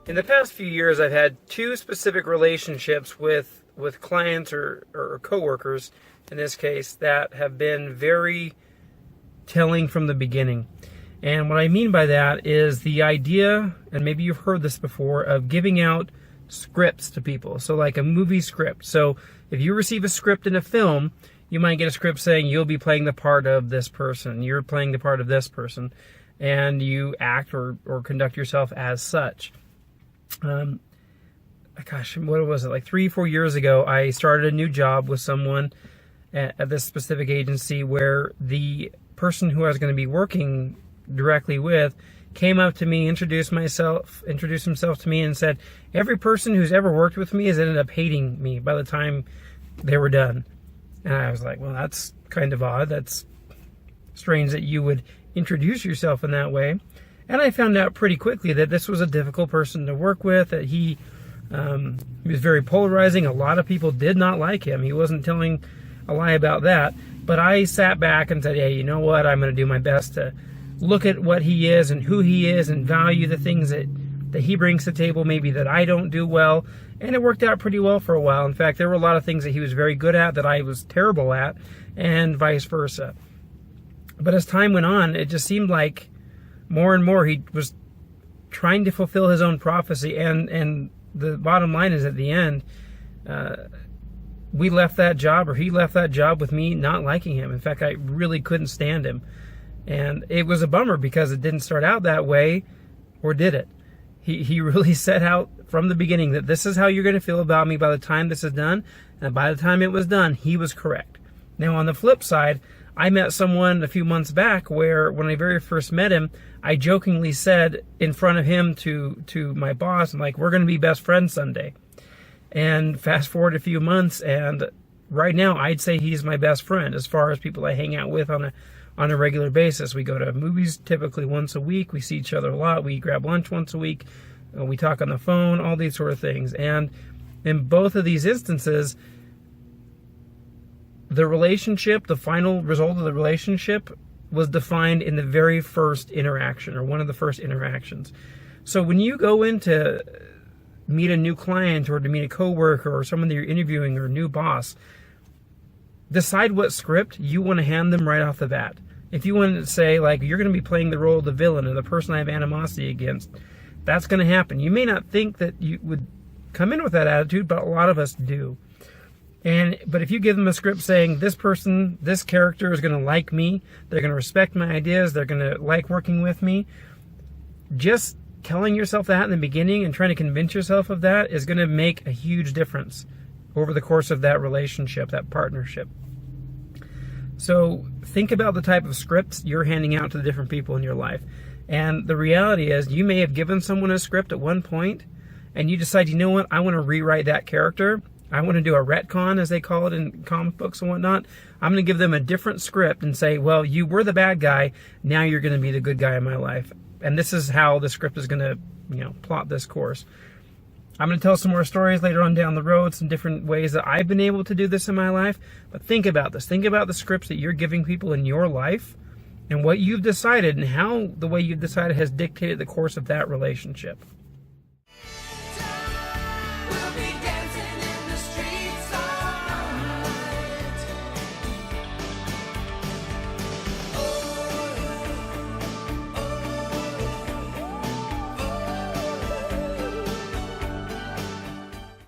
In the past few years, I've had two specific relationships with clients or coworkers, in this case, that have been very telling from the beginning. And what I mean by that is the idea, and maybe you've heard this before, of giving out scripts to people. So like a movie script. So if you receive a script in a film, you might get a script saying you'll be playing the part of this person, you're playing the part of this person, and you act or conduct yourself as such. Gosh, what was it? Like 3-4 years ago, I started a new job with someone at this specific agency where the person who I was going to be working directly with came up to me, introduced himself to me, and said, every person who's ever worked with me has ended up hating me by the time they were done. And I was like, well, that's kind of odd. That's strange that you would introduce yourself in that way. And I found out pretty quickly that this was a difficult person to work with, that he was very polarizing. A lot of people did not like him. He wasn't telling a lie about that. But I sat back and said, hey, you know what? I'm going to do my best to look at what he is and who he is and value the things that he brings to the table, maybe that I don't do well. And it worked out pretty well for a while. In fact, there were a lot of things that he was very good at that I was terrible at, and vice versa. But as time went on, it just seemed like more and more he was trying to fulfill his own prophecy. And the bottom line is, at the end, we left that job, or he left that job with me not liking him. In fact, I really couldn't stand him. And it was a bummer because it didn't start out that way, or did it? He really set out from the beginning that this is how you're going to feel about me by the time this is done. And by the time it was done, he was correct. Now, on the flip side, I met someone a few months back where, when I very first met him, I jokingly said in front of him to my boss, I'm like, we're going to be best friends someday. And fast forward a few months, and right now I'd say he's my best friend as far as people I hang out with on a regular basis. We go to movies typically once a week. We see each other a lot. We grab lunch once a week. We talk on the phone, all these sort of things. And in both of these instances, the relationship, the final result of the relationship, was defined in the very first interaction, or one of the first interactions. So when you go in to meet a new client, or to meet a coworker, or someone that you're interviewing, or a new boss, decide what script you want to hand them right off the bat. If you want to say, like, you're going to be playing the role of the villain or the person I have animosity against, that's going to happen. You may not think that you would come in with that attitude, but a lot of us do. But if you give them a script saying, this person, this character is going to like me, they're going to respect my ideas, they're going to like working with me, just telling yourself that in the beginning and trying to convince yourself of that is going to make a huge difference over the course of that relationship, that partnership. So think about the type of scripts you're handing out to the different people in your life. And the reality is, you may have given someone a script at one point, and you decide, you know what, I want to rewrite that character. I want to do a retcon, as they call it in comic books and whatnot. I'm going to give them a different script and say, well, you were the bad guy, now you're going to be the good guy in my life. And this is how the script is going to, plot this course. I'm going to tell some more stories later on down the road, some different ways that I've been able to do this in my life. But think about this. Think about the scripts that you're giving people in your life, and what you've decided, and how the way you've decided has dictated the course of that relationship.